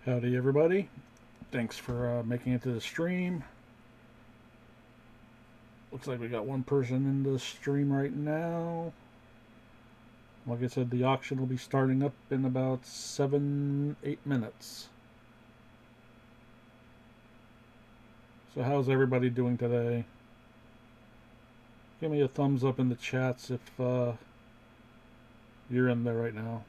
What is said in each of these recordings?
Howdy everybody, thanks for making it to the stream. Looks like we got one person in the stream right now. Like I said, the auction will be starting up in about 7-8 minutes. So how's everybody doing today? Give me a thumbs up in the chats if you're in there right now.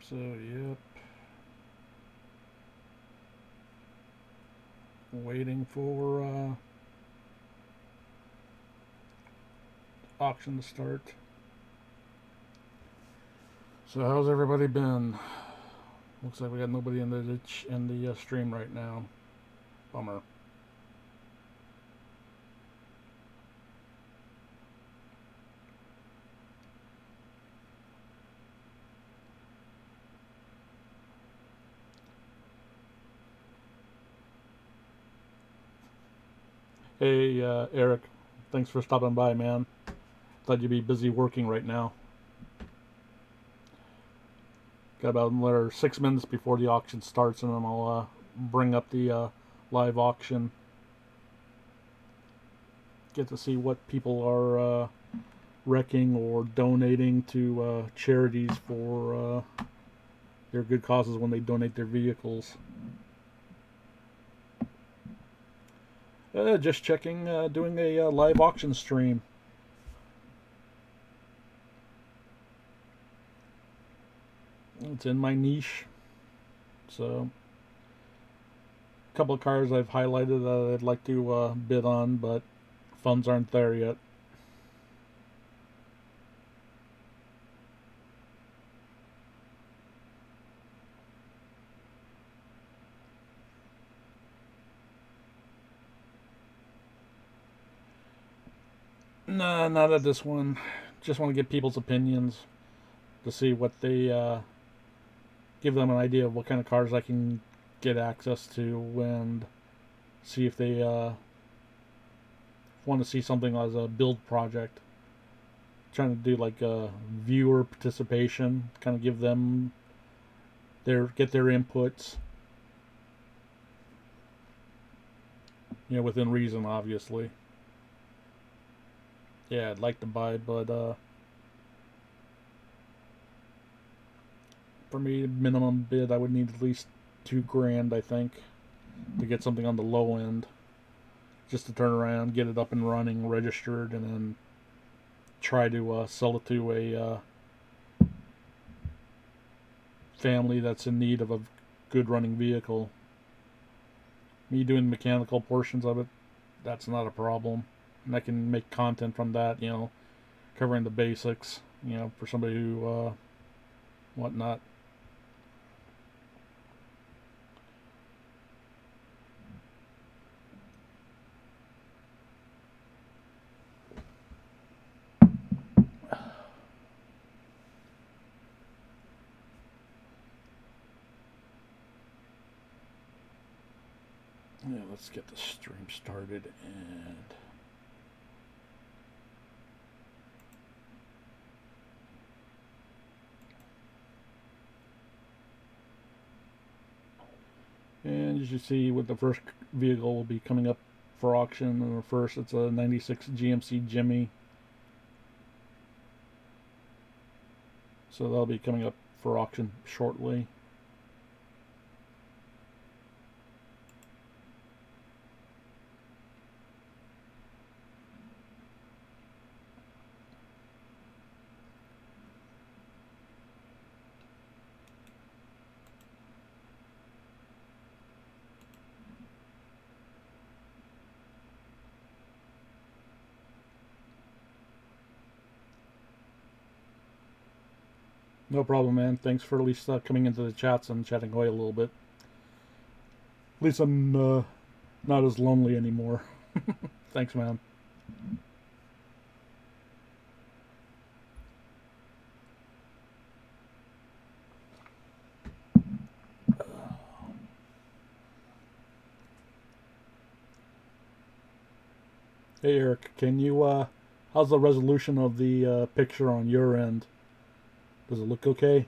So, yep. Waiting for auction to start. So how's everybody been? Looks like we got nobody in the stream right now. Bummer. Hey, Eric. Thanks for stopping by, man. Thought you'd be busy working right now. Got about another 6 minutes before the auction starts, and then I'll bring up the live auction. Get to see what people are wrecking or donating to charities for their good causes when they donate their vehicles. Just checking, doing a live auction stream. It's in my niche. So, a couple of cars I've highlighted that I'd like to bid on, but funds aren't there yet. Nah, not at this one. Just want to get people's opinions to see what they give them an idea of what kind of cars I can get access to, and see if they want to see something as a build project. Trying to do like a viewer participation, kind of give them get their inputs. You know, within reason, obviously. Yeah, I'd like to buy, but for me, minimum bid, I would need at least $2,000, I think, to get something on the low end, just to turn around, get it up and running, registered, and then try to sell it to a family that's in need of a good running vehicle. Me doing mechanical portions of it, that's not a problem. And I can make content from that, you know, covering the basics, you know, for somebody who, whatnot. Yeah, let's get the stream started and And as you see, with the first vehicle will be coming up for auction. And the first, it's a 96 GMC Jimmy. So that'll be coming up for auction shortly. No problem, man. Thanks for at least coming into the chats and chatting away a little bit. At least I'm not as lonely anymore. Thanks, man. Hey, Eric, can you, how's the resolution of the picture on your end? Does it look okay?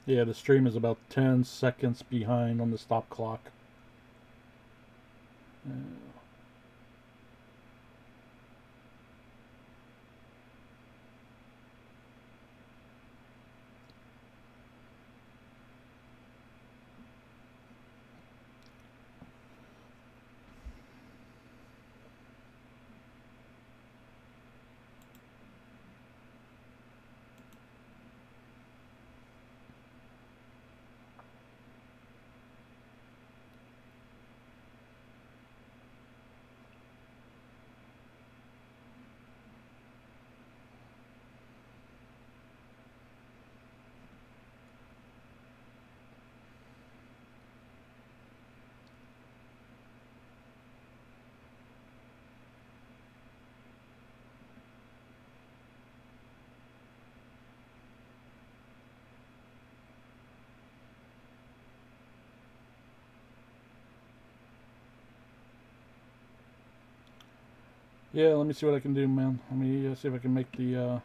Yeah, the stream is about 10 seconds behind on the stop clock. Yeah, let me see what I can do, man. Let me see if I can make the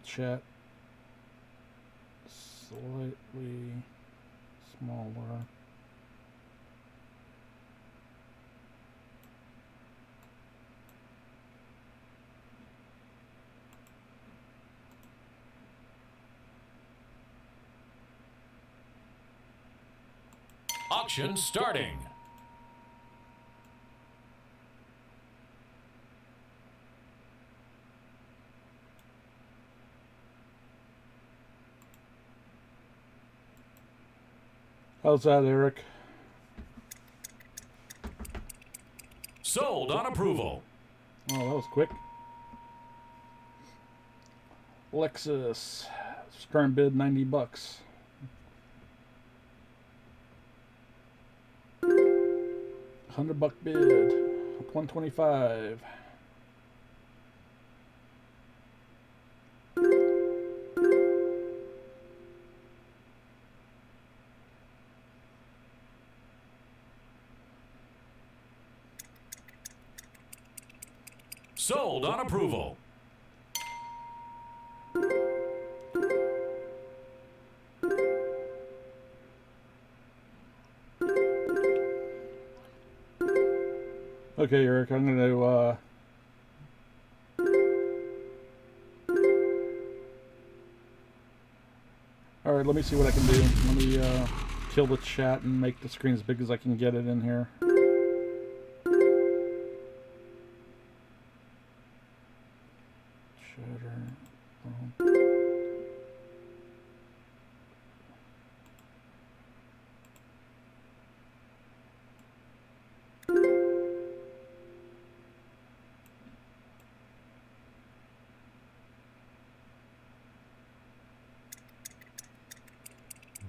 chat slightly smaller. Auction starting. How's that, Eric? Sold on approval. Oh, that was quick. Lexus. Current bid $90. $100 bid. 125. Sold on approval. Okay, Eric, I'm going to alright, let me see what I can do. Let me kill the chat and make the screen as big as I can get it in here.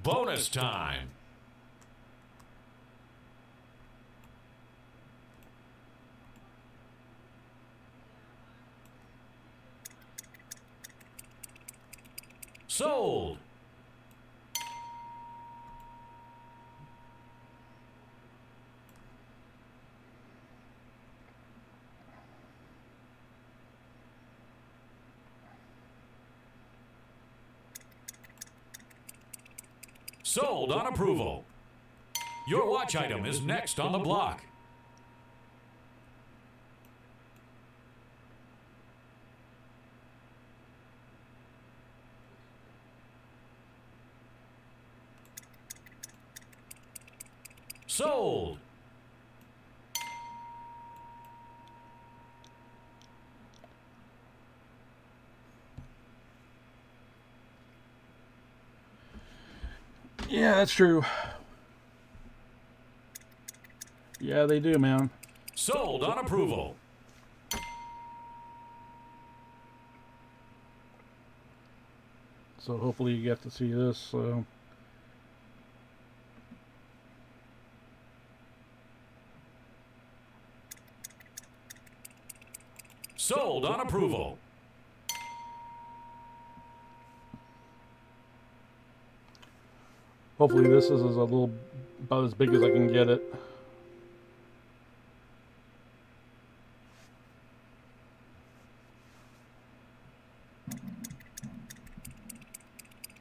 Bonus time. Sold. Sold on approval. Your watch item is next on the block. Sold. Yeah, that's true. Yeah, they do, man. Sold on approval. So hopefully you get to see this. So. Sold on approval. Hopefully this is a little about as big as I can get it.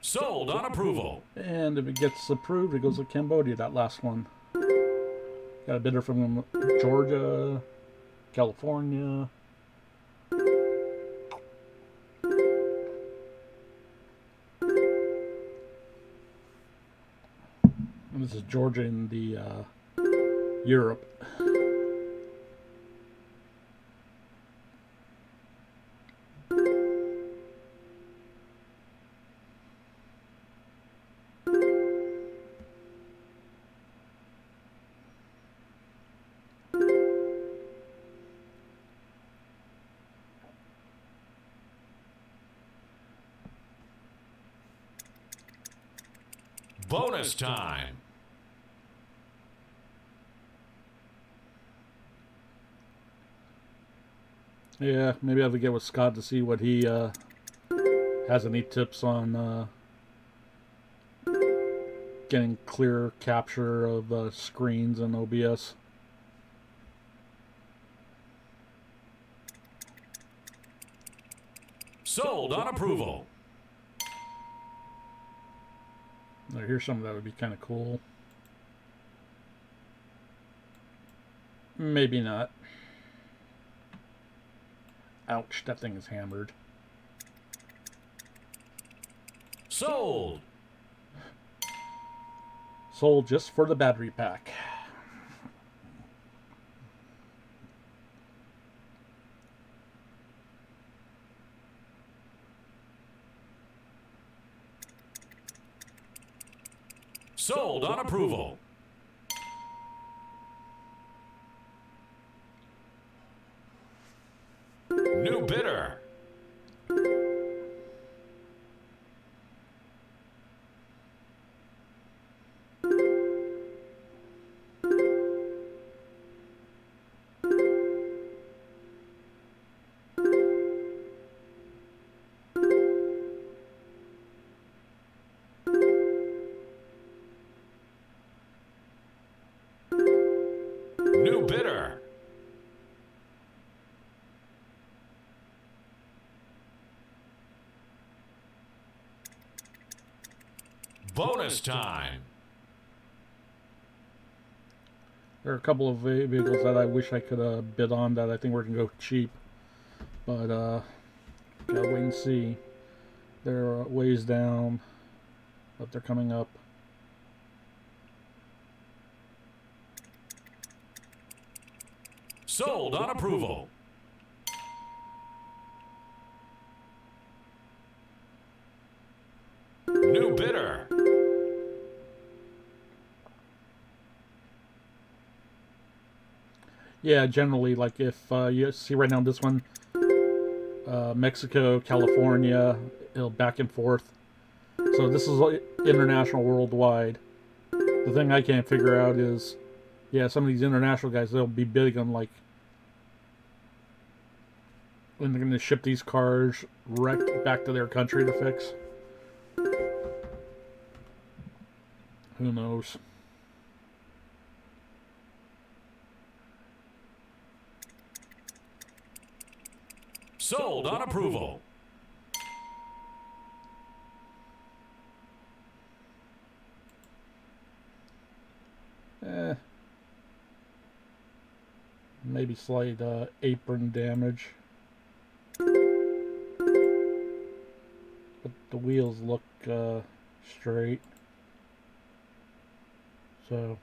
Sold on approval. And if it gets approved, it goes to Cambodia, that last one. Got a bidder from Georgia, California. And this is Georgia in the Europe. Bonus time. Yeah, maybe I have to get with Scott to see what he has any tips on getting clear capture of screens in OBS. Sold on approval. Now, here's something that would be kind of cool. Maybe not. Ouch, that thing is hammered. Sold. Sold just for the battery pack. Sold on approval. New bidder. New bidder. Bonus time. There are a couple of vehicles that I wish I could bid on that I think we're going to go cheap. But, gotta wait and see. They're ways down, but they're coming up. Sold on approval. New bidder. Yeah, generally, like if you see right now this one, Mexico, California, it'll back and forth. So this is international, worldwide. The thing I can't figure out is, yeah, some of these international guys, they'll be bidding on like when they're going to ship these cars wrecked back to their country to fix. Who knows? Sold on approval. Maybe slight apron damage. But the wheels look straight. So,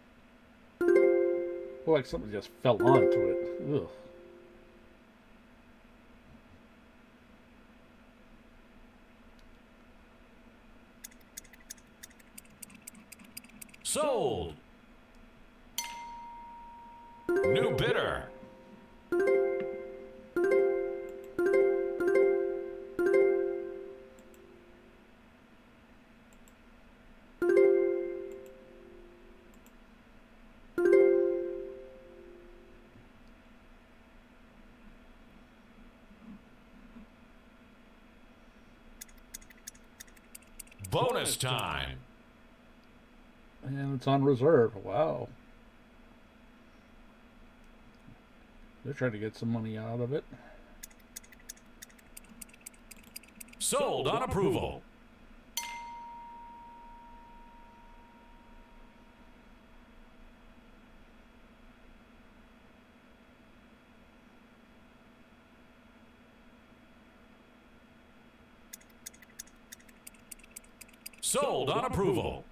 like something just fell onto it. Ugh. Sold. New bidder. Bonus time. And it's on reserve. Wow. They're trying to get some money out of it. Sold on approval. Sold on approval.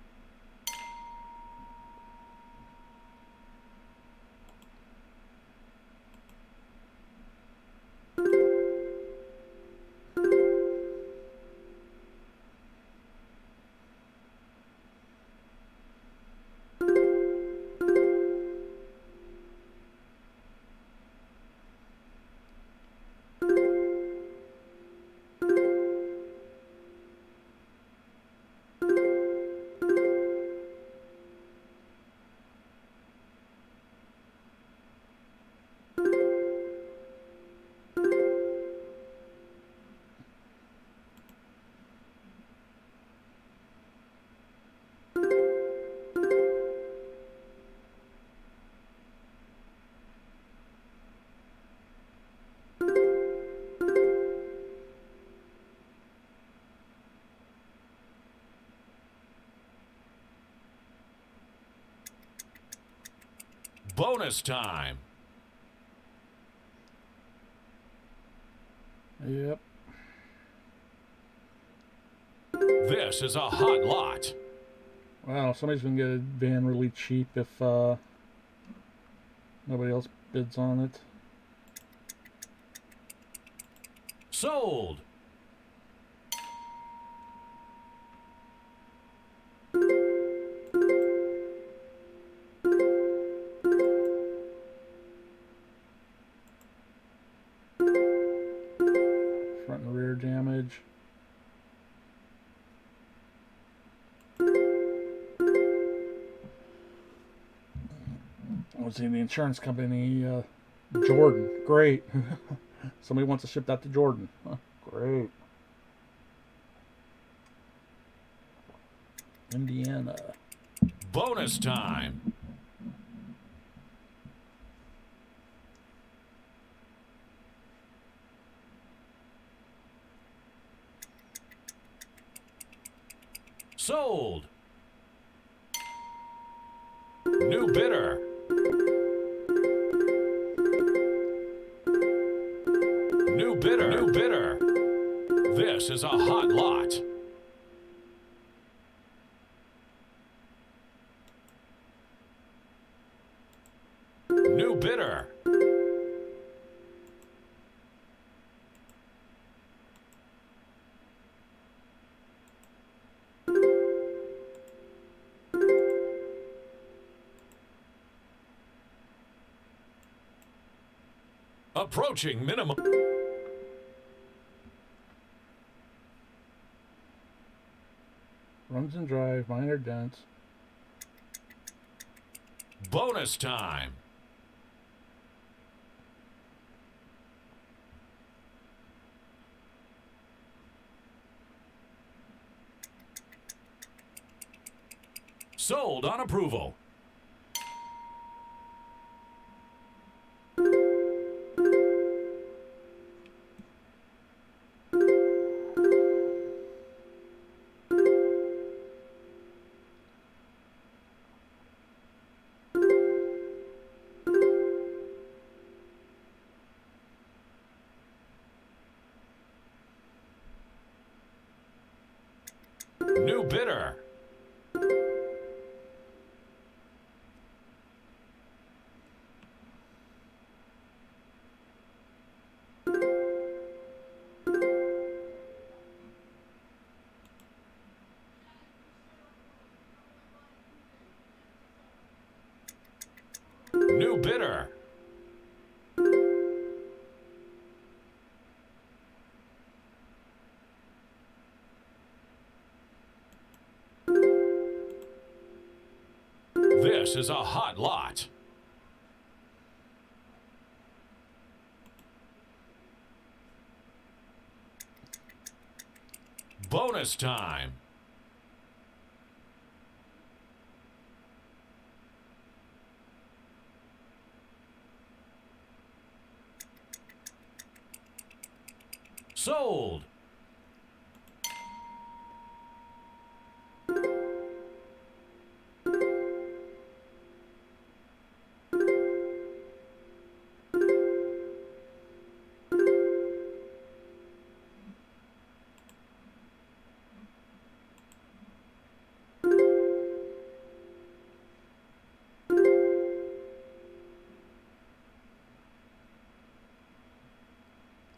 Bonus time. Yep. This is a hot lot. Wow, somebody's gonna get a van really cheap if nobody else bids on it. Sold. Front and rear damage. Let's see, the insurance company, Jordan. Great. Somebody wants to ship that to Jordan. Huh, great. Indiana. Bonus time. Sold. New bidder. New bidder. New bidder. This is a hot lot. New bidder. Approaching minimum. Runs and drive, minor dents. Bonus time. Sold on approval. New bidder. New bidder. This is a hot lot. Bonus time. Sold.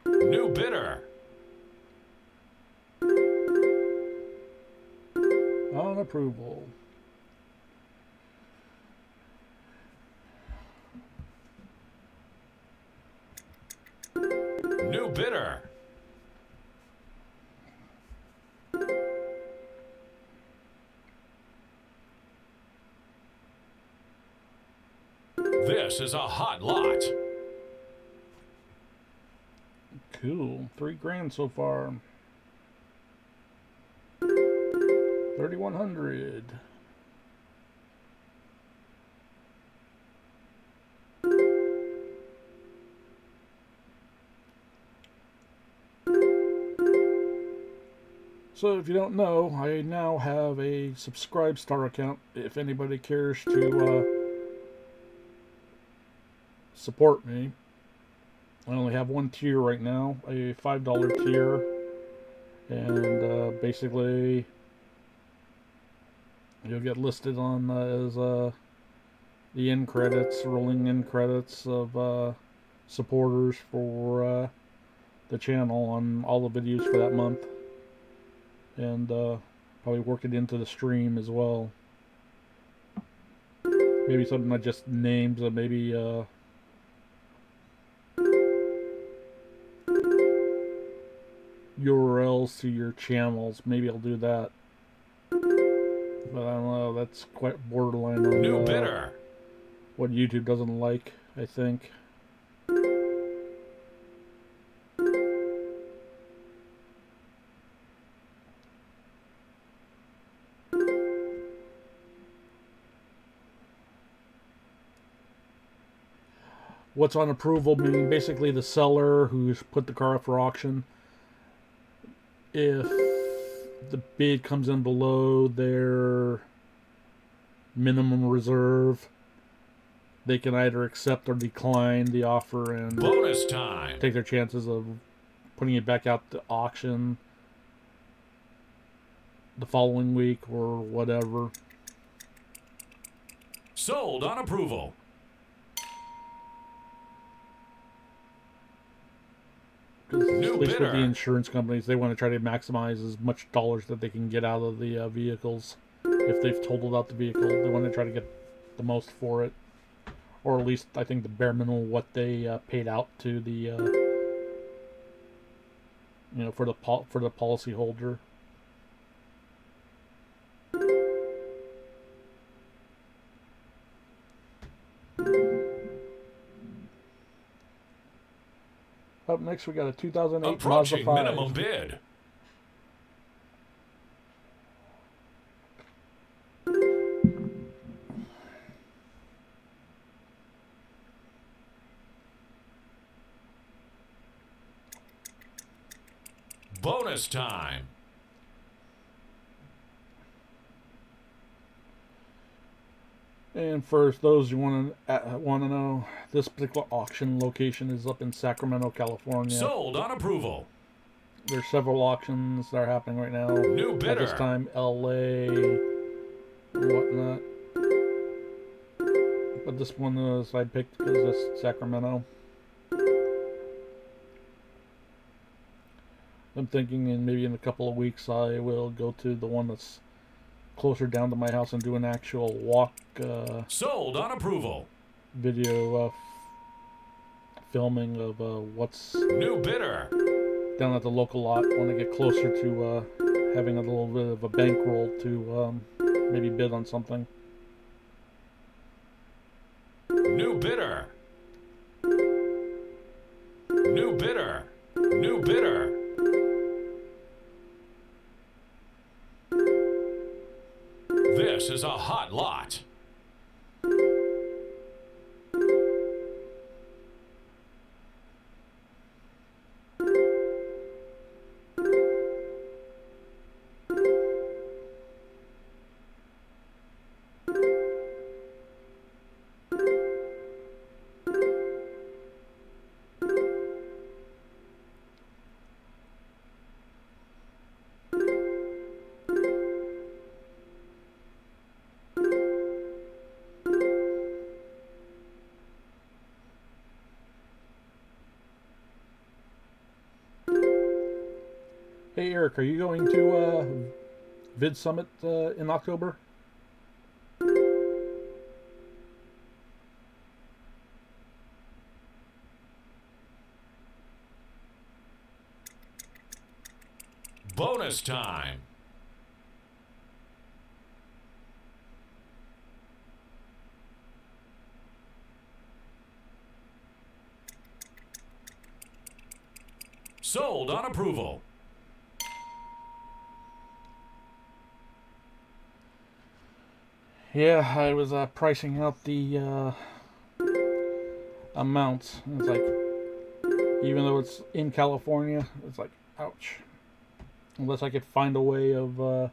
New bidder. On approval. New bidder. This is a hot lot. Cool. $3,000 so far. 3,100. So if you don't know, I now have a Subscribe Star account. If anybody cares to support me, I only have one tier right now, a $5 tier, and basically you'll get listed on as the end credits, rolling end credits of supporters for the channel on all the videos for that month, and probably work it into the stream as well. Maybe something like just names of maybe URLs to your channels. Maybe I'll do that. But I don't know, that's quite borderline on New bidder. what YouTube doesn't like, I think. What's on approval, meaning basically the seller who's put the car up for auction. If the bid comes in below their minimum reserve, they can either accept or decline the offer and Bonus time. take their chances of putting it back out to auction the following week or whatever. Sold on approval. At least with the bidder. insurance companies, they want to try to maximize as much dollars that they can get out of the vehicles. If they've totaled out the vehicle, they want to try to get the most for it, or at least I think the bare minimum what they paid out to the for the policy holder. Up next, we got a 2008 Mazda Approaching 5. minimum bid. Bonus time. And for those you want to know, this particular auction location is up in Sacramento, California. Sold on approval. There's several auctions that are happening right now. New At bidder. this time, LA, whatnot. But this one I picked because it's Sacramento. I'm thinking maybe in a couple of weeks I will go to the one that's closer down to my house and do an actual walk Sold on approval. video filming of what's New bidder. down at the local lot when I get closer to having a little bit of a bankroll to maybe bid on something. New bidder. New bidder. New bidder. This is a hot lot. Hey Eric, are you going to Vid Summit in October? Bonus time. Sold on approval. Yeah, I was pricing out the amounts. It's like, even though it's in California, it's like, ouch. Unless I could find a way of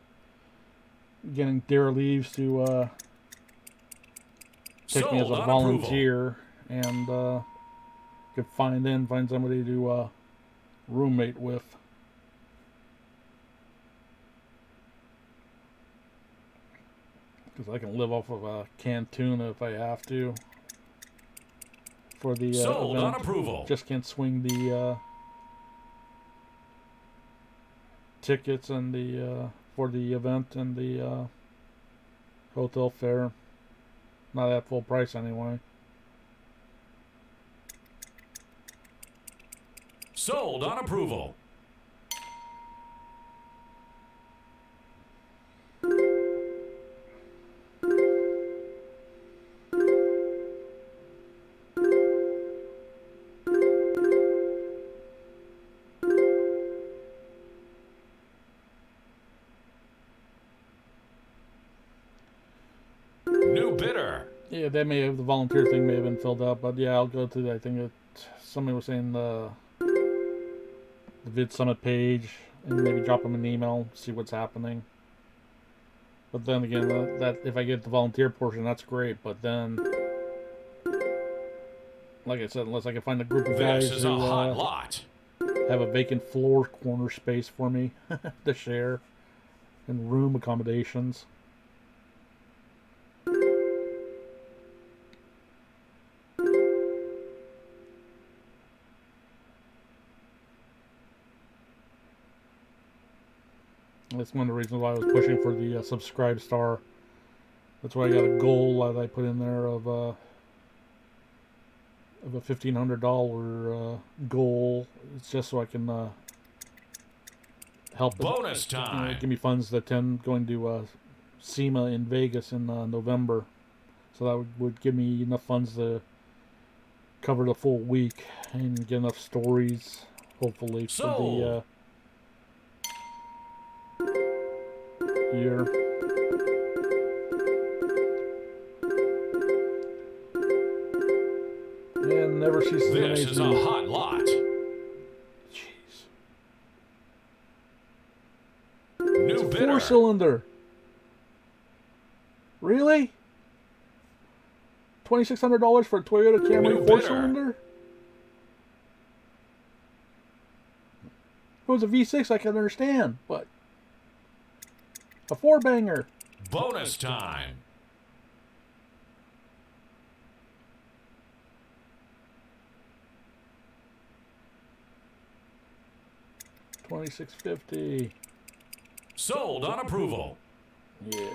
getting Dare Leaves to take me as a Sold on volunteer and could find somebody to roommate with. Because I can live off of canned tuna if I have to. For the Sold event. on approval. Just can't swing the tickets and the for the event and the hotel fare. Not at full price anyway. Sold on approval. New bidder. Yeah, that may have, the volunteer thing may have been filled up, but yeah, I'll go to the, I think it, somebody was saying the Vid Summit page and maybe drop them an email, see what's happening. But then again, that if I get the volunteer portion, that's great. But then, like I said, unless I can find a group of guys This is who a hot lot. have a vacant floor corner space for me to share and room accommodations. That's one of the reasons why I was pushing for the subscribe star. That's why I got a goal that I put in there of a $1,500 goal. It's just so I can help Bonus time. give me funds to attend going to SEMA in Vegas in November. So that would give me enough funds to cover the full week and get enough stories, hopefully, for the year. And never ceases to This amaze is me. a hot lot. Jeez. 4-cylinder. Really? $2,600 for a Toyota Camry 4-cylinder? If it was a V6, I can understand, but a 4-banger. Bonus time. $2,650. Sold on approval. Yeah.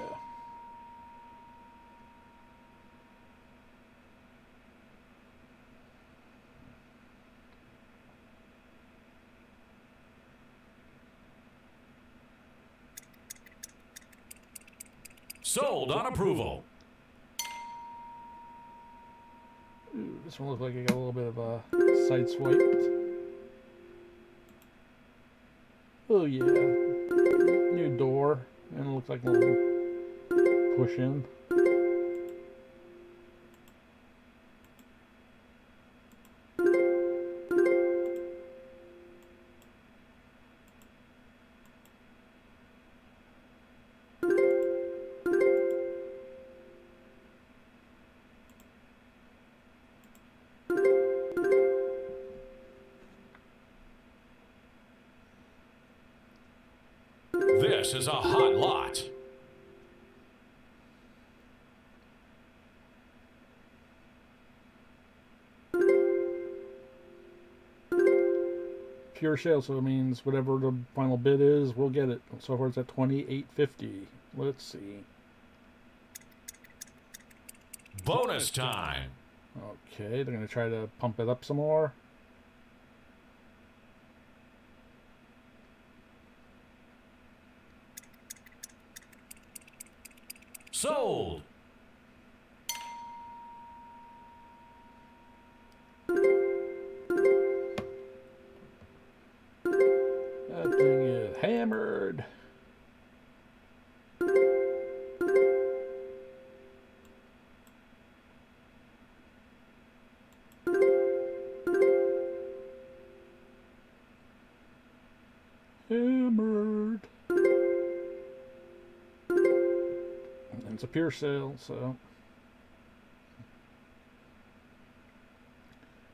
Sold on approval. Ooh, this one looks like it got a little bit of a side swipe. Oh yeah. New door. And it looks like a little push in. This is a hot lot. Pure sale, so it means whatever the final bid is, we'll get it. So far it's at $2,850. Let's see. Bonus time. Okay, they're gonna try to pump it up some more. Sold. That thing is hammered. Hammered. And it's a pure sale, so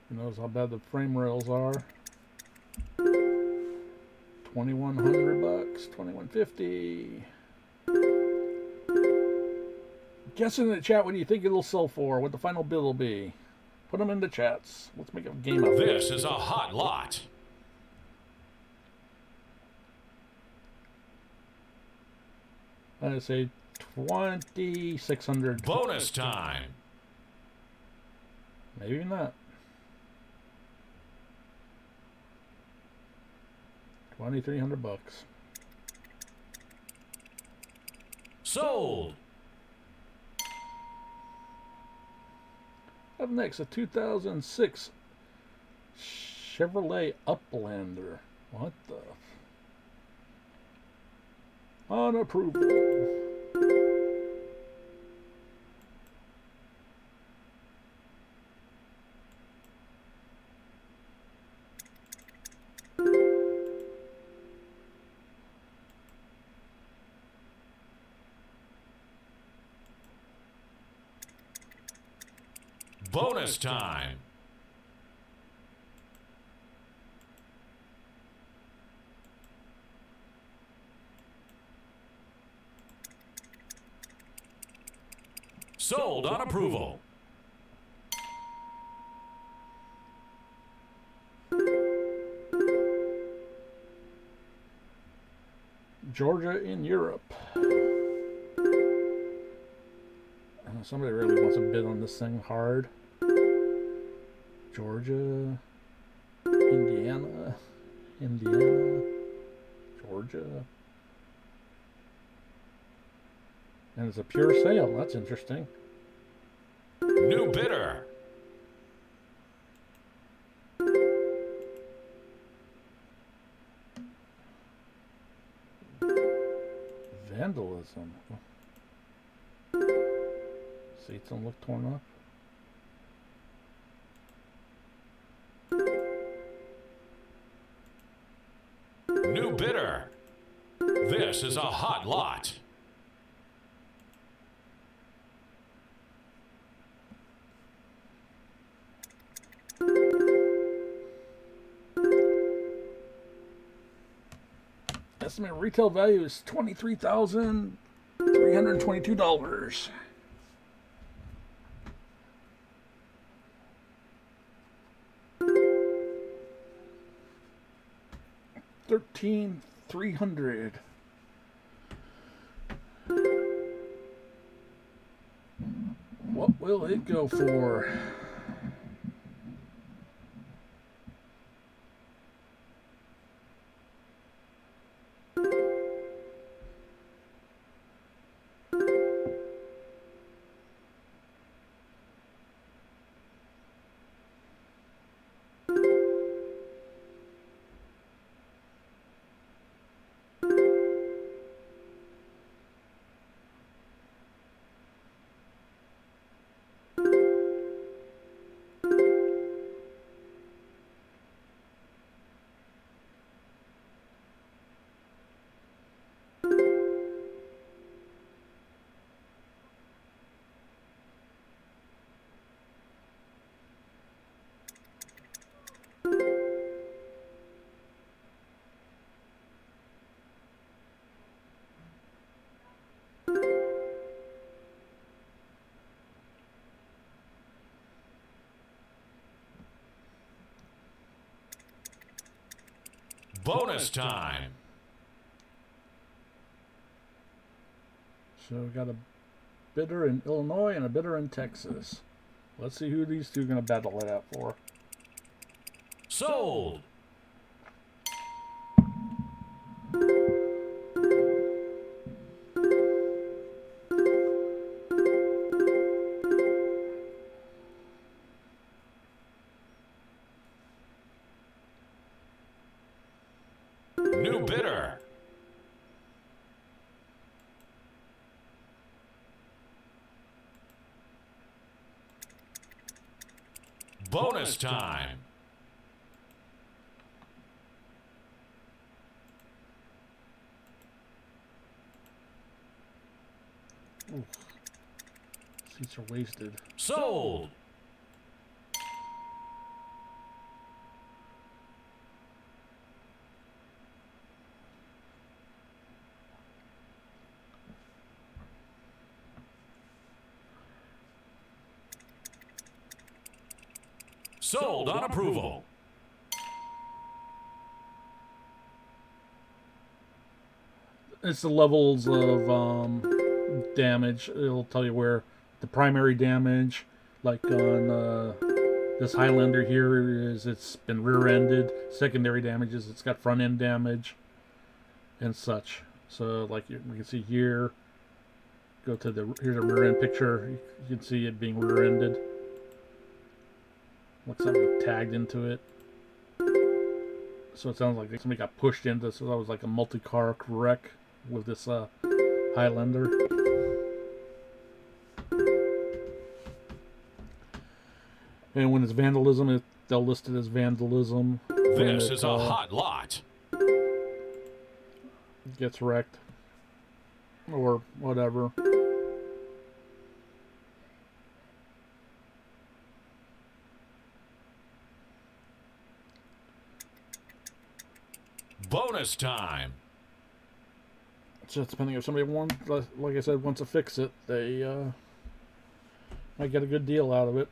who knows how bad the frame rails are. $2,100, $2,150. Guess in the chat what do you think it'll sell for, what the final bill will be. Put them in the chats. Let's make a game out of it. This is a hot lot. I say 2,600. Bonus time. Maybe not. 2,300 bucks. Sold. Up next, a 2006 Chevrolet Uplander. What the? On approval. Bonus time. Sold on approval. Georgia in Europe. Somebody really wants to bid on this thing hard. Georgia, Indiana, Georgia. And it's a pure sale. That's interesting. New bidder. Vandalism. Seats don't look torn up. New bidder. This is is a hot lot. Estimated retail value is $23,322. $13,300. What will it go for? Bonus time. So we got a bidder in Illinois and a bidder in Texas. Let's see who these two are going to battle it out for. Sold. New bidder. Bonus time. Ooh. Seats are wasted. Sold. Sold on approval. It's the levels of damage. It'll tell you where the primary damage, like on this Highlander here, is it's been rear-ended. Secondary damage is it's got front-end damage and such. So, like you can see here, go to here's a rear-end picture. You can see it being rear-ended. Looks like it tagged into it. So it sounds like somebody got pushed into. So that was like a multi-car wreck with this Highlander. And when it's vandalism, they'll list it as vandalism. This is a hot lot. Gets wrecked. Or whatever. Bonus time. So depending if somebody wants, like I said, wants to fix it, they might get a good deal out of it.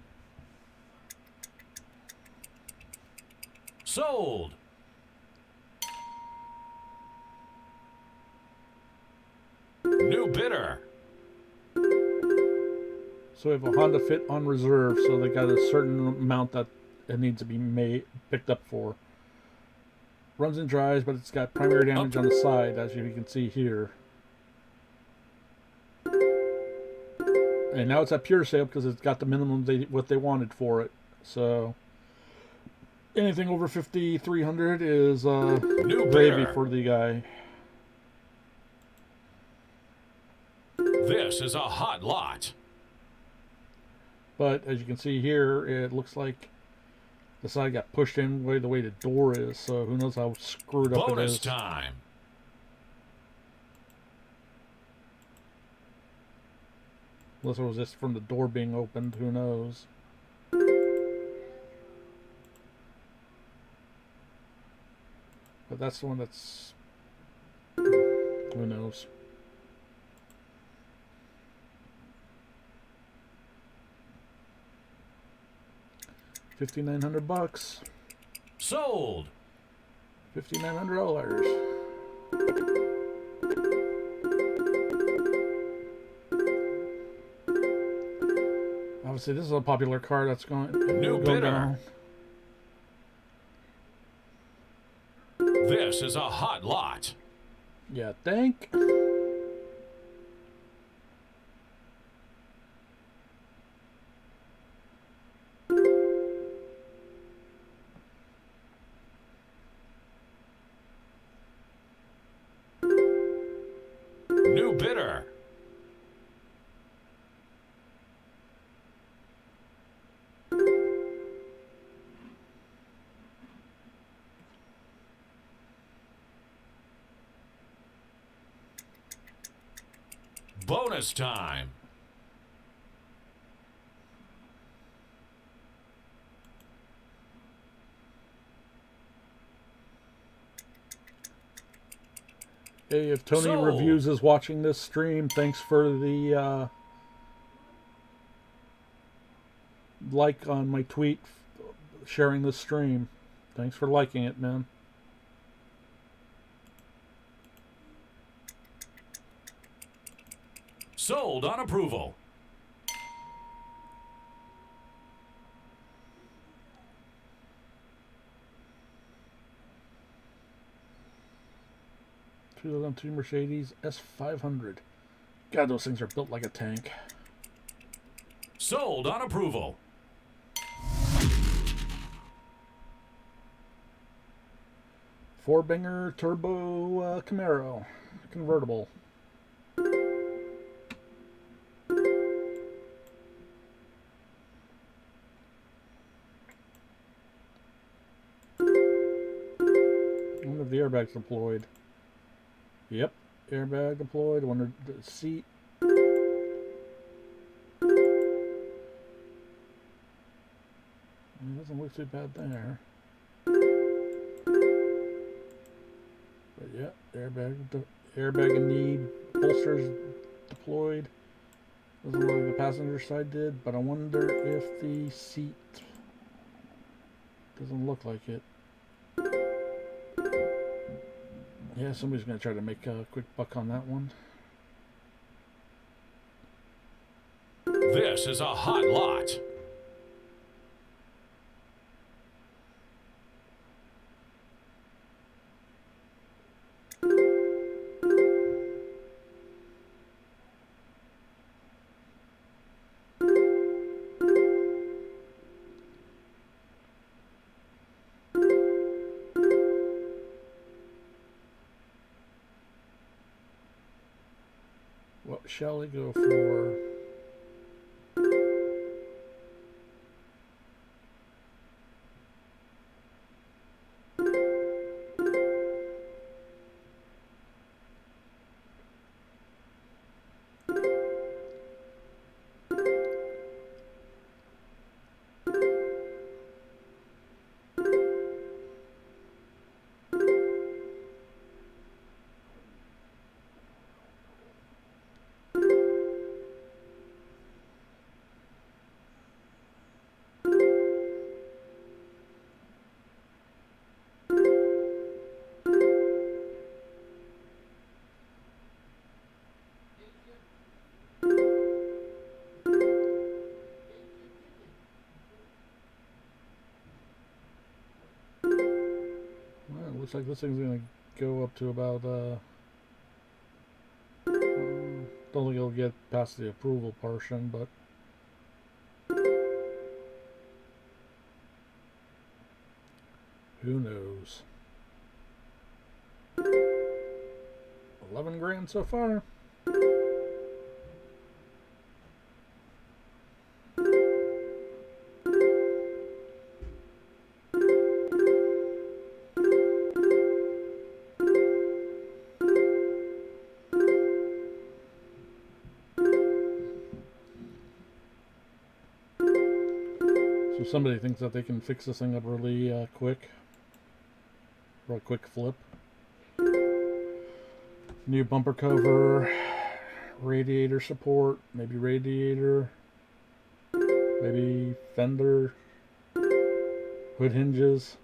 Sold. New bidder. So we have a Honda Fit on reserve, so they got a certain amount that it needs to be picked up for. Runs and dries, but it's got primary damage on the side, as you can see here. And now it's at pure sale because it's got the minimum what they wanted for it. So anything over $5,300 is gravy for the guy. This is a hot lot. But as you can see here, it looks like the side got pushed in the way the door is, so who knows how screwed up it is. Bonus time. Unless it was just from the door being opened, who knows. But that's the one that's... who knows. $5,900. Sold. $5,900. Obviously, this is a popular car that's going. New go bidder. down. This is a hot lot. Yeah, think. New bidder. Bonus time. Hey, if Tony Sold. Reviews is watching this stream, thanks for the like on my tweet sharing this stream. Thanks for liking it, man. Sold on approval. Two Mercedes S500. God, those things are built like a tank. Sold on approval. Four-banger turbo Camaro convertible. One of the airbags deployed. Yep, airbag deployed. Wonder the seat. It doesn't look too bad there. But yeah, airbag and knee bolsters deployed. Doesn't look like the passenger side did, but I wonder if the seat doesn't look like it. Yeah, somebody's going to try to make a quick buck on that one. This is a hot lot. What shall we go for? Well, it looks like this thing's going to go up to about, don't think it'll get past the approval portion, but who knows? 11 grand so far. So somebody thinks that they can fix this thing up really quick. Real quick flip. New bumper cover, radiator support, maybe radiator, maybe fender, hood hinges.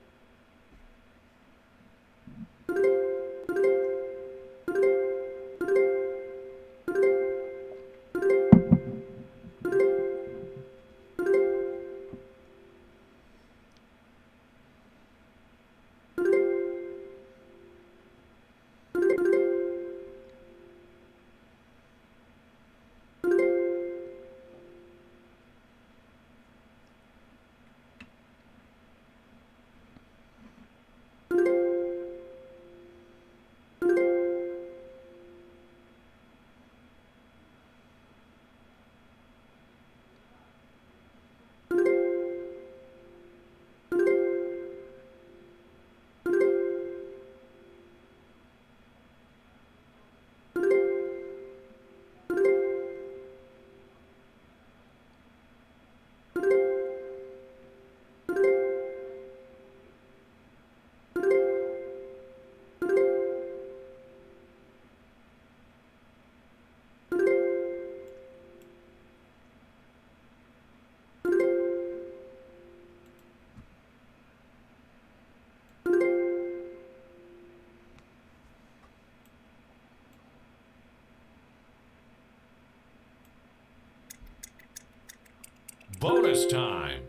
Bonus time.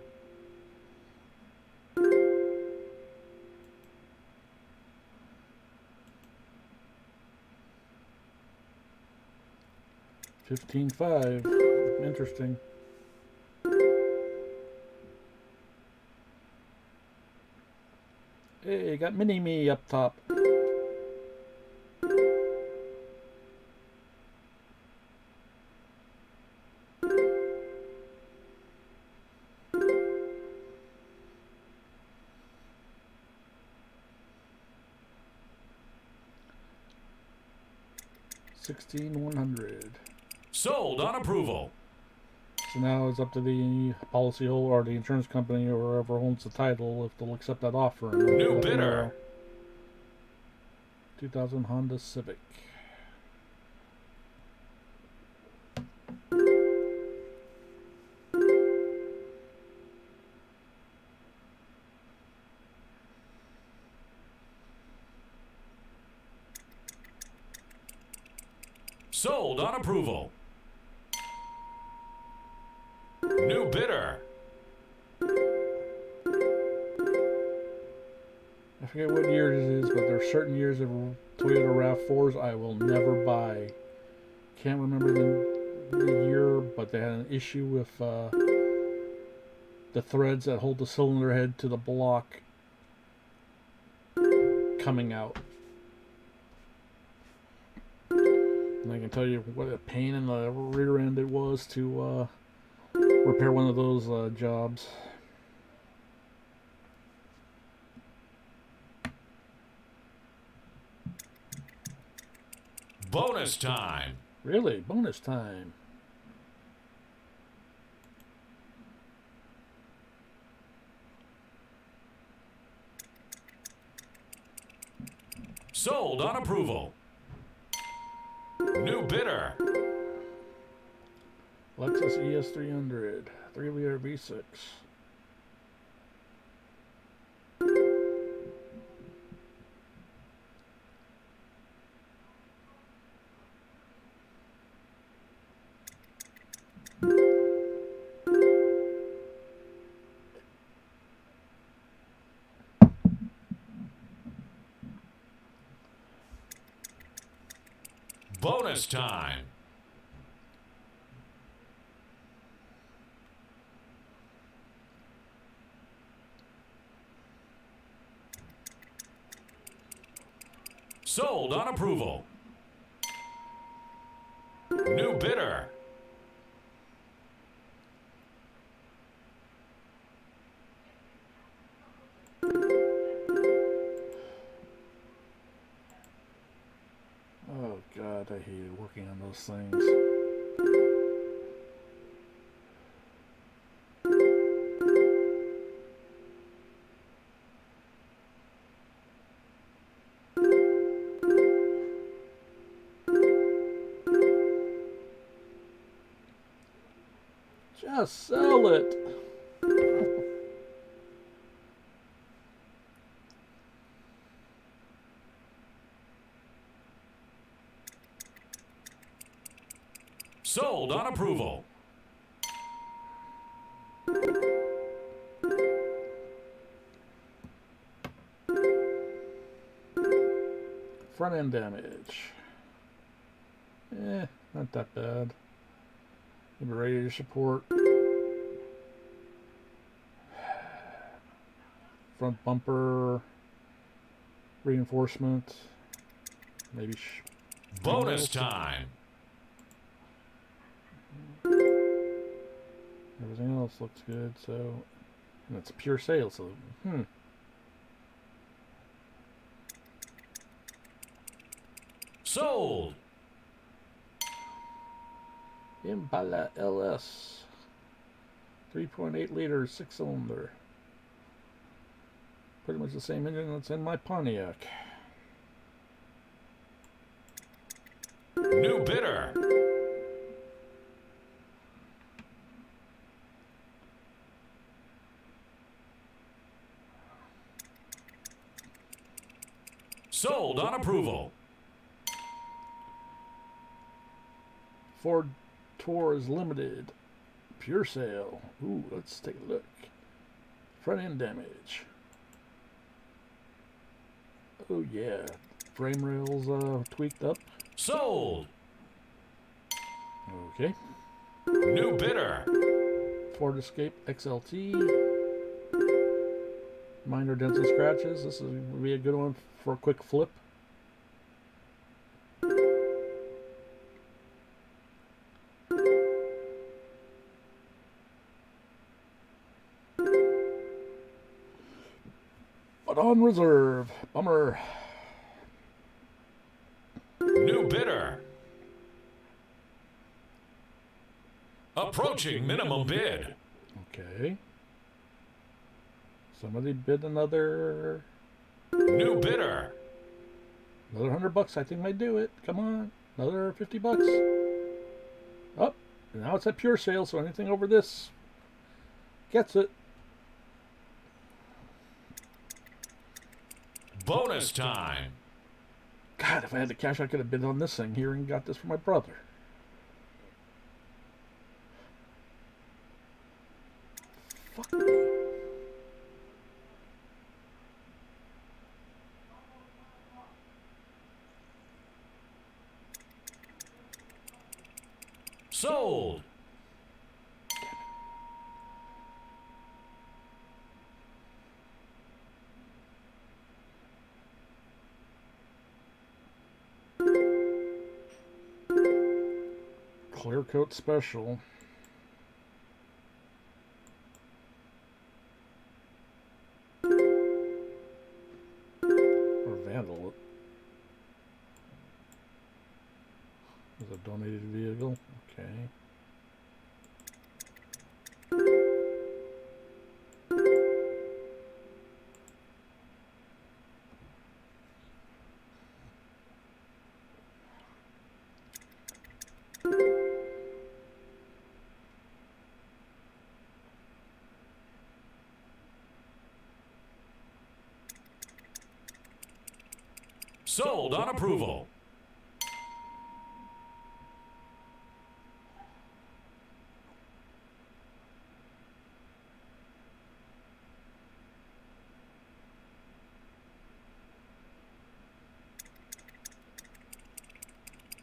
$15.5. Interesting. Hey, got mini-me up top. $16,100. Sold on approval. So now it's up to the policyholder or the insurance company or whoever owns the title if they'll accept that offer. New bidder. 2000 Honda Civic. Sold on approval. New bidder. I forget what year it is, but there are certain years of Toyota RAV4s I will never buy. Can't remember the year, but they had an issue with the threads that hold the cylinder head to the block coming out. And I can tell you what a pain in the rear end it was to repair one of those jobs. Bonus time. Really? Bonus time. Sold on approval. New bidder. Lexus ES300, 3-liter V6. Bonus time. Sold on approval. New bidder. Oh God, I hated working on those things. Just sell it. Sold on approval. Front end damage. Not that bad. Maybe radiator support. Front bumper. Reinforcement. Maybe bonus time. Everything else looks good, so. And it's pure sale, so. Sold. Impala LS. 3.8 liter, 6-cylinder. Pretty much the same engine that's in my Pontiac. New bidder. Sold on approval. Ford Taurus Limited. Pure sale. Ooh, let's take a look. Front end damage. Oh yeah. Frame rails tweaked up. Sold. Okay. New bidder. Ford Escape XLT. Minor dents and scratches. This would be a good one for a quick flip. But on reserve. Bummer. New bidder. Approaching minimum bid. Okay. Somebody bid another. New bidder. Another $100 I think might do it. Come on. Another $50. Up. And now it's at pure sale, so anything over this gets it. Bonus time. God, if I had the cash, I could have bid on this thing here and got this for my brother. Fuck me. Sold. Clear coat special. Or vandal. Is a donated vehicle. Okay. Sold on approval.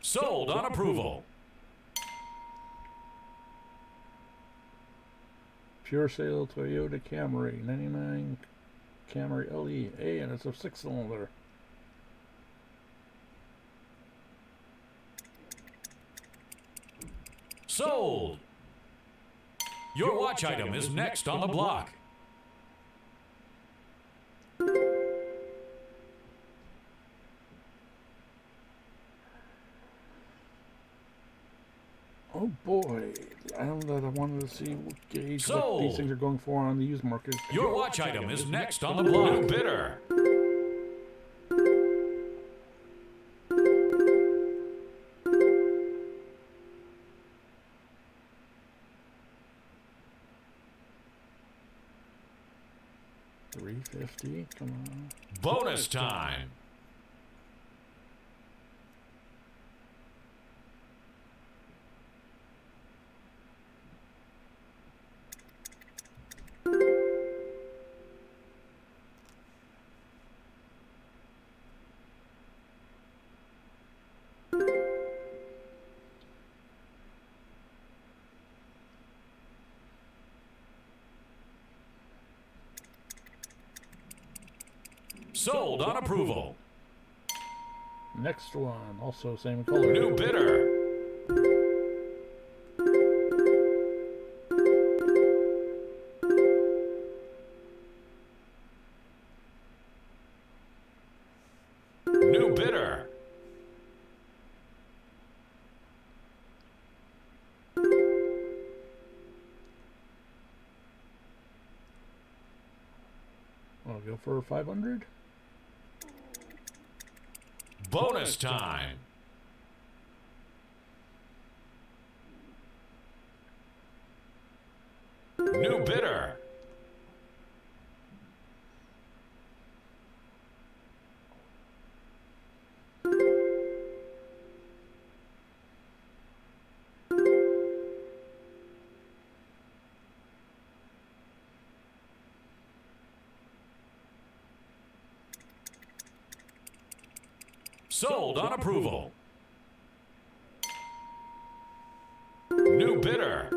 Sold on approval. Pure sale Toyota Camry 99 Camry LE. Hey, and it's a 6-cylinder. Sold. Your watch item is next on the block. Oh boy, the item that I wanted to see what gauge what Sold. these things are going for on the used market. Your watch item is next on the block. New bidder. $350. Come on. Bonus time. Sold on approval. Next one, also same color. New bidder. New bidder. I'll go for 500. Bonus time. New bidder. Sold on approval. New bidder.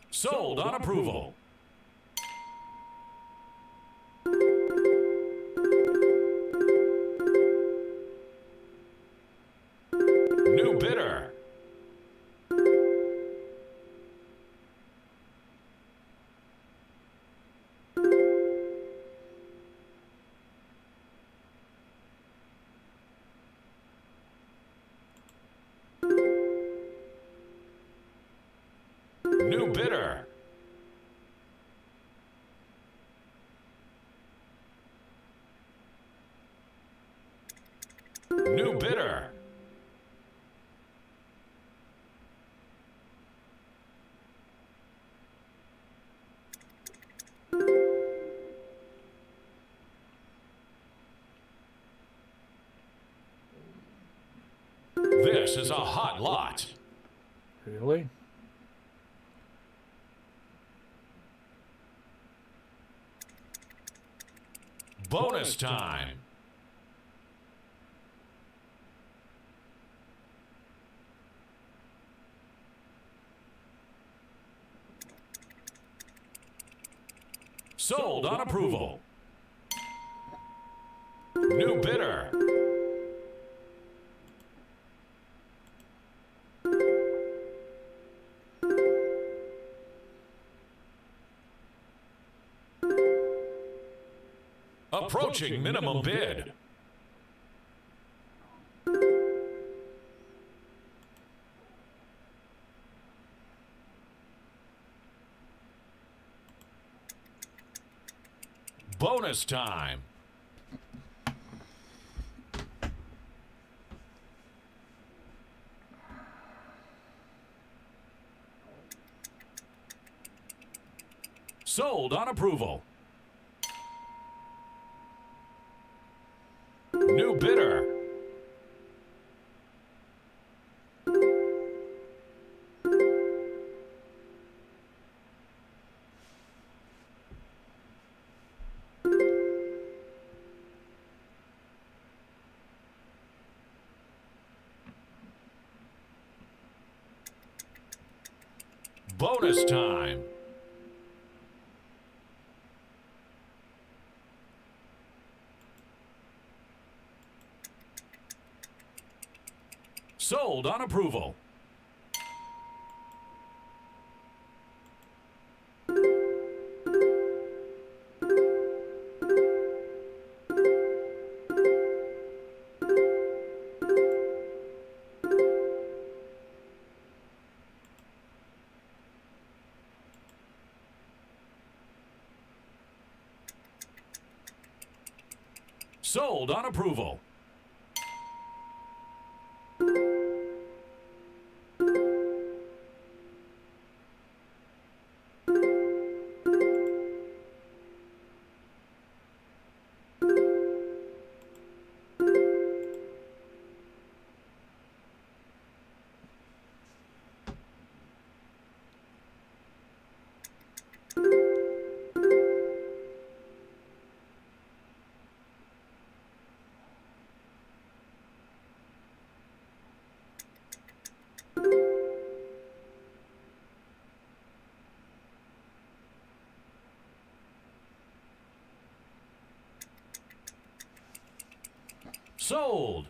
Sold on approval. New bidder. New bidder. New bidder. This is a hot lot. Really? Bonus time. Sold on approval. New bidder. Approaching minimum bid. Bonus time. Sold on approval. New bidder. Bonus time. Sold on approval. Sold on approval. Sold.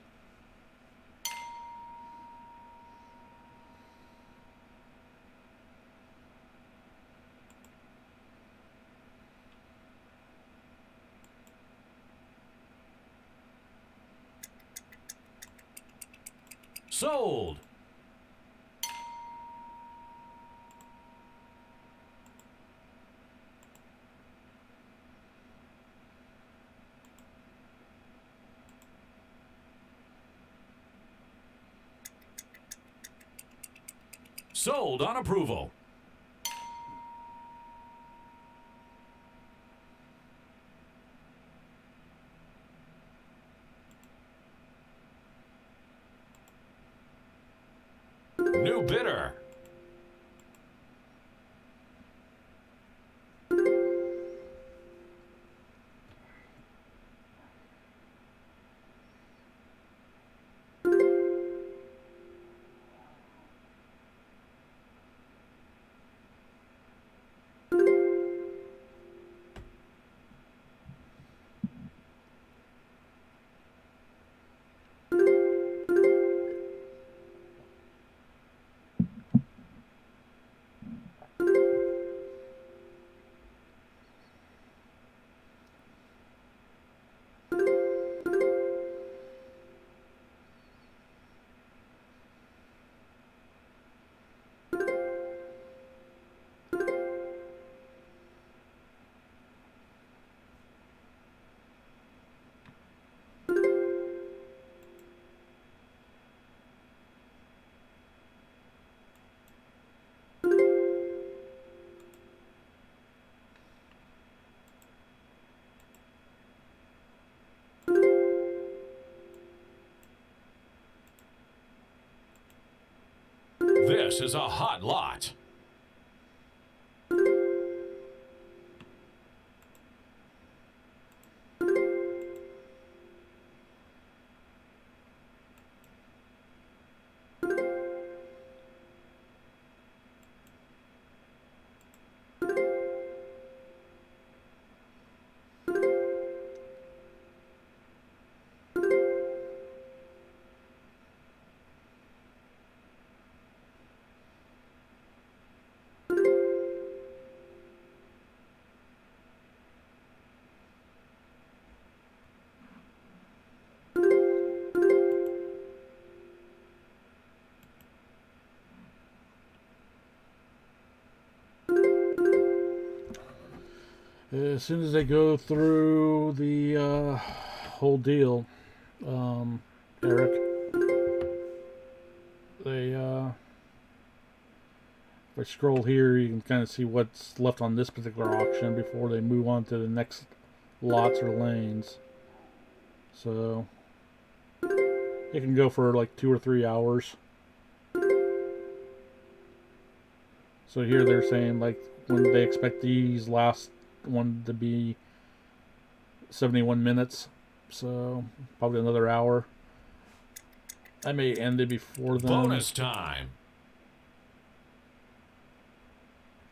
Sold. Sold on approval. New bidder. This is a hot lot. As soon as they go through the whole deal, Eric, if I scroll here, you can kind of see what's left on this particular auction before they move on to the next lots or lanes. So it can go for like 2 or 3 hours. So here they're saying like when they expect these last one to be 71 minutes, so probably another hour. I may end it before then. Bonus time.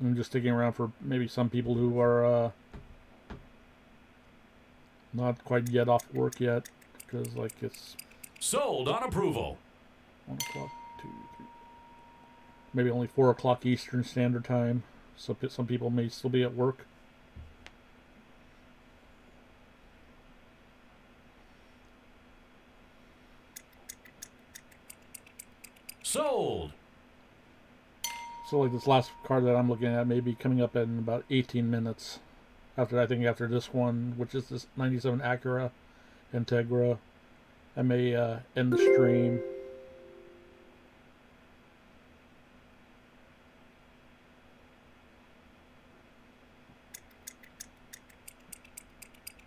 I'm just sticking around for maybe some people who are not quite yet off work yet, because like it's Sold on approval. 1 o'clock, 2, 3, maybe only 4 o'clock Eastern Standard Time, so some people may still be at work. Sold. So like this last card that I'm looking at may be coming up in about 18 minutes. After this one, which is this 97 Acura, Integra. I may end the stream.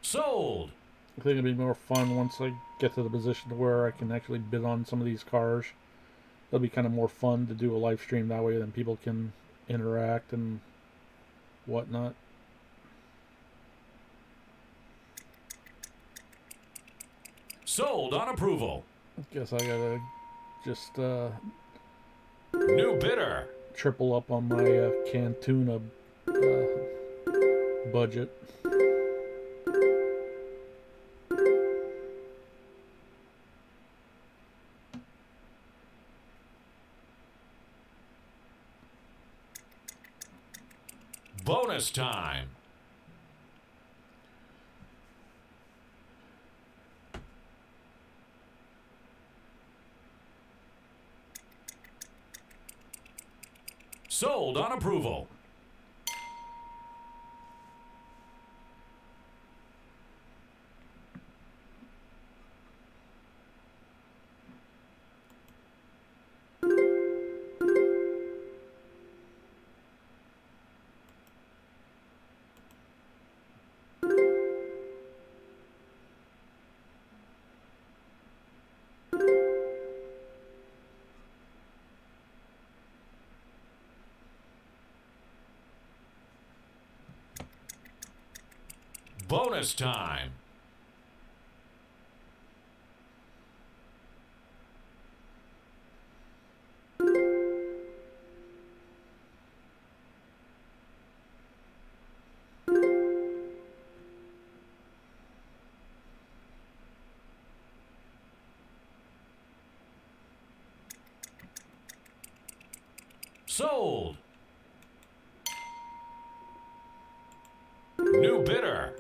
Sold. I think it'll be more fun once I get to the position where I can actually bid on some of these cars. It'll be kind of more fun to do a live stream that way, then people can interact and whatnot. Sold on approval. Guess I gotta just New bidder. triple up on my Cantuna budget. Bonus time. Sold on approval. Bonus time. Sold. New bidder.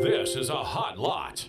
This is a hot lot.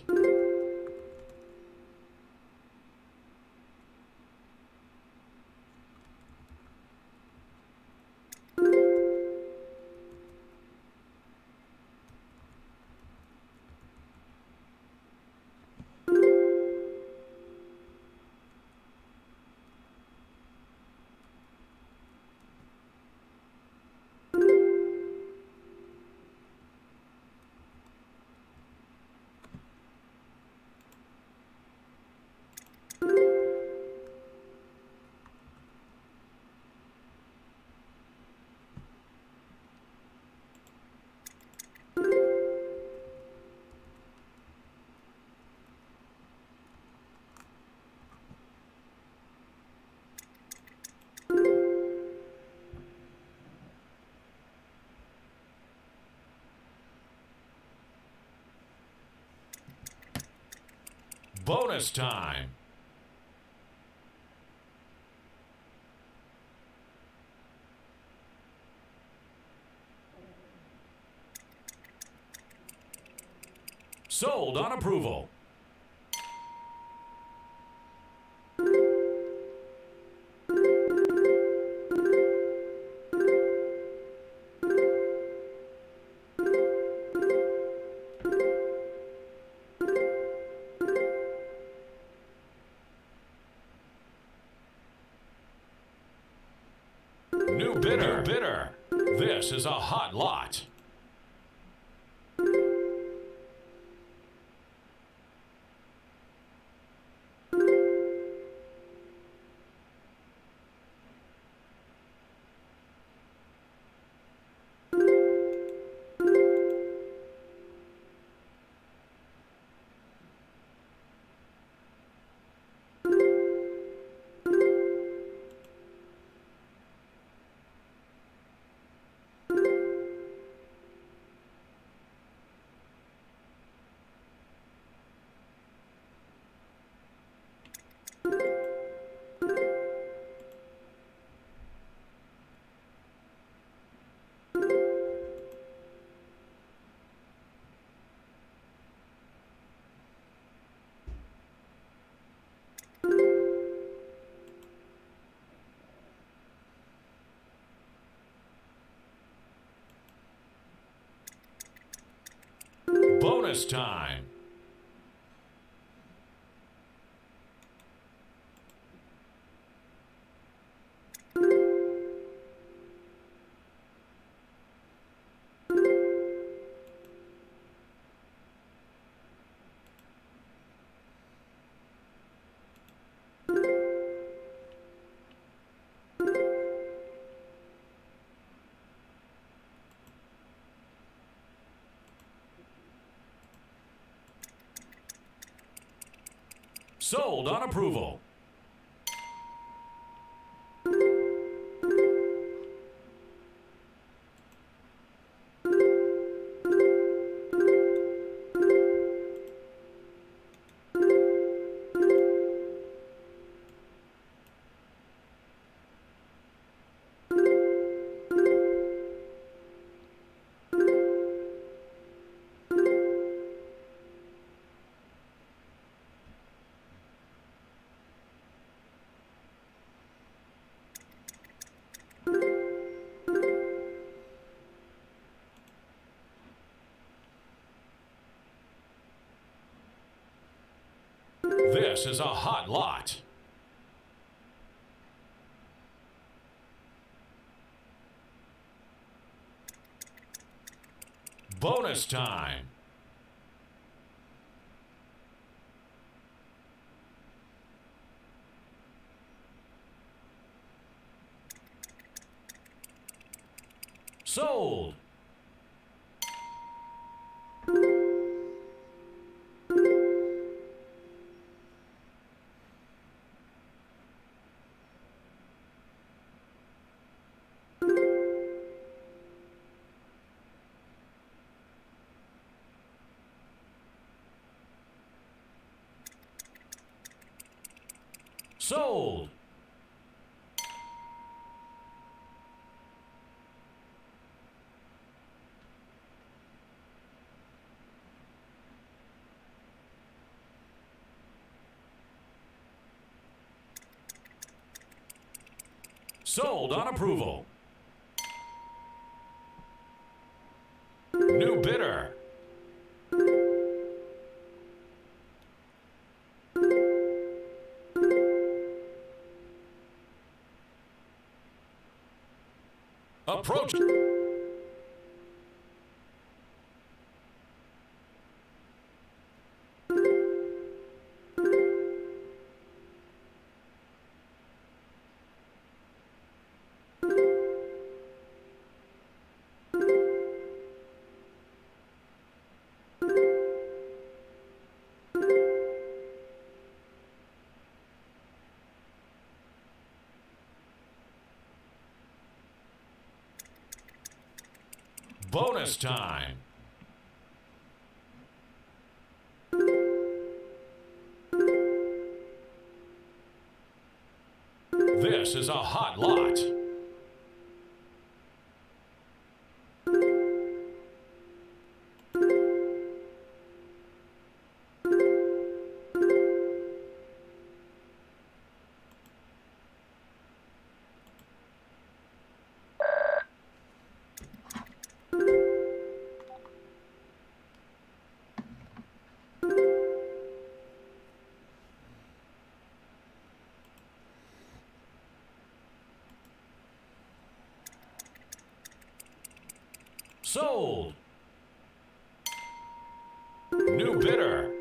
Bonus time. Sold on approval. New bidder. This is a hot lot. Bonus time. Sold on approval. This is a hot lot. Bonus time. Sold. Sold. Sold on approval. New bidder. Approach. Bonus time. This is a hot lot. Sold. New bidder.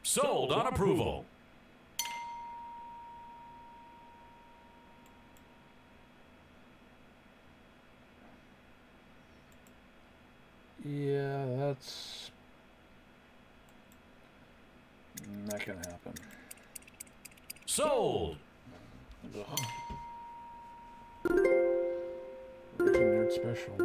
Sold on approval. Yeah, that's not gonna happen. Sold. Engineered special.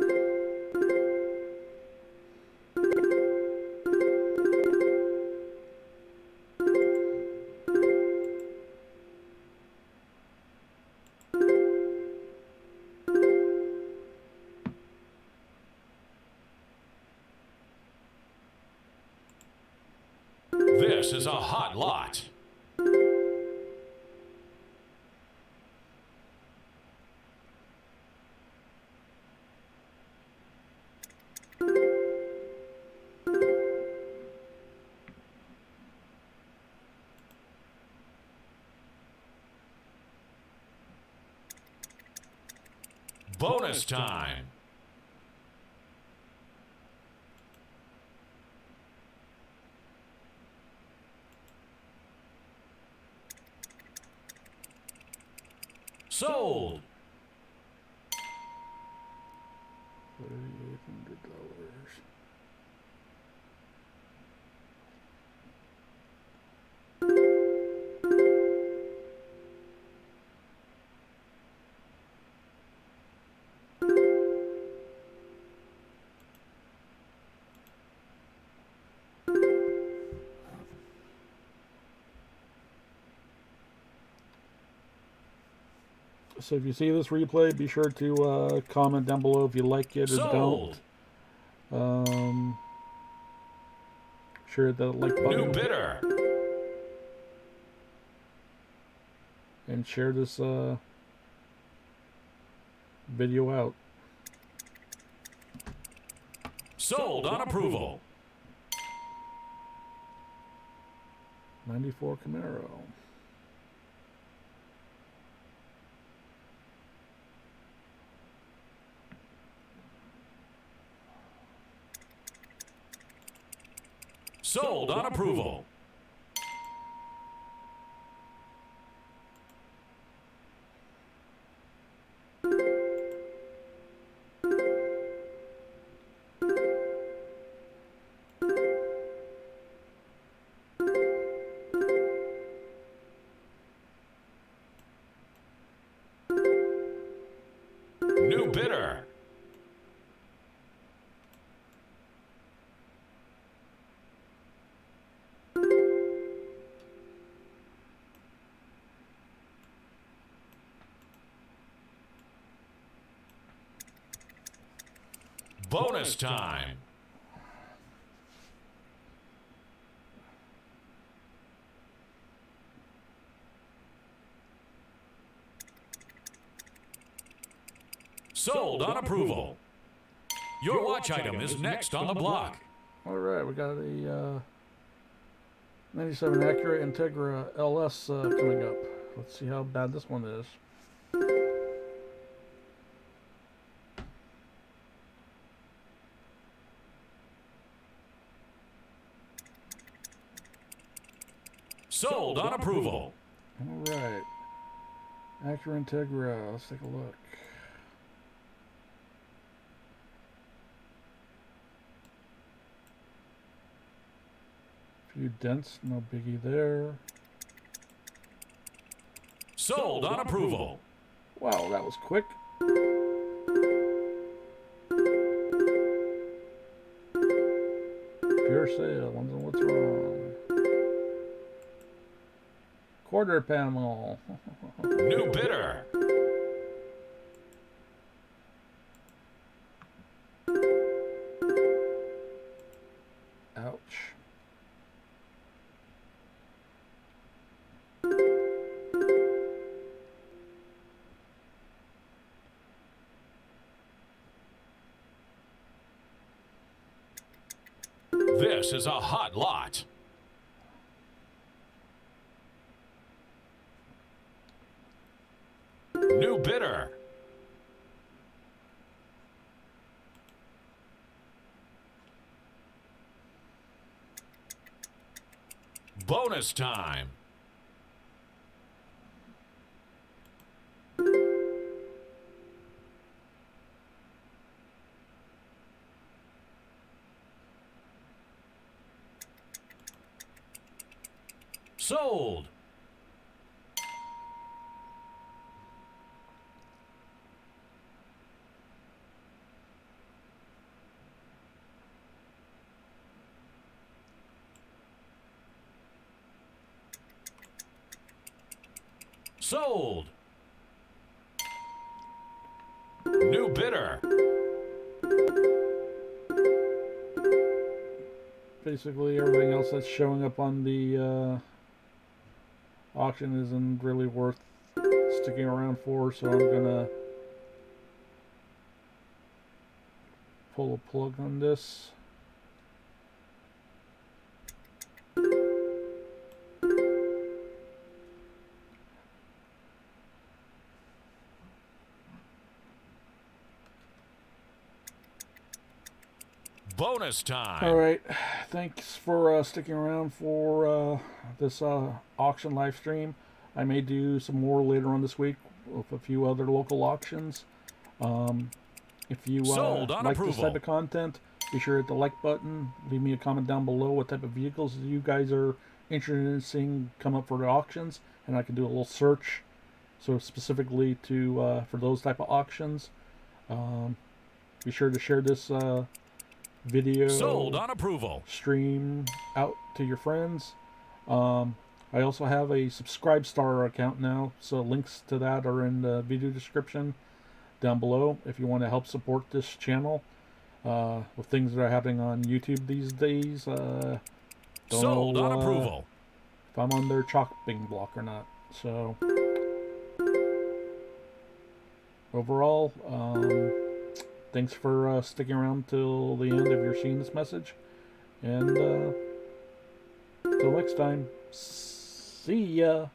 This is a hot lot. Bonus time. Sold. $3,800. So if you see this replay, be sure to comment down below if you like it or Sold. don't. Sure that like button. New bidder. And share this video out. Sold on approval. 94 Camaro. Sold on approval. New bidder. Bonus time. Sold on approval. Your watch item is next on the block. All right, we got a 97 Acura Integra LS coming up. Let's see how bad this one is. Sold on approval. All right, Acura Integra. Let's take a look. Few dents, no biggie there. Sold on approval. Wow, that was quick. Pure sale. Wonder what's wrong. Quarter panel. New bidder. Ouch. This is a hot lot. New bidder. Bonus time. Sold. Sold. New bidder. basically everything else that's showing up on the auction isn't really worth sticking around for, so I'm gonna pull a plug on this. Bonus time. All right, thanks for sticking around for this auction live stream. I may do some more later on this week with a few other local auctions. If you Sold on like approval. this type of content, be sure to hit the like button. Leave me a comment down below what type of vehicles you guys are interested in seeing come up for the auctions, and I can do a little search, so specifically to for those type of auctions. Be sure to share this video Sold on approval. stream out to your friends. I also have a Subscribe Star account now, so links to that are in the video description down below if you want to help support this channel with things that are happening on YouTube these days. Don't Sold know on approval. if I'm on their chopping block or not. So overall, thanks for sticking around till the end if you're seeing this message. And till next time, see ya.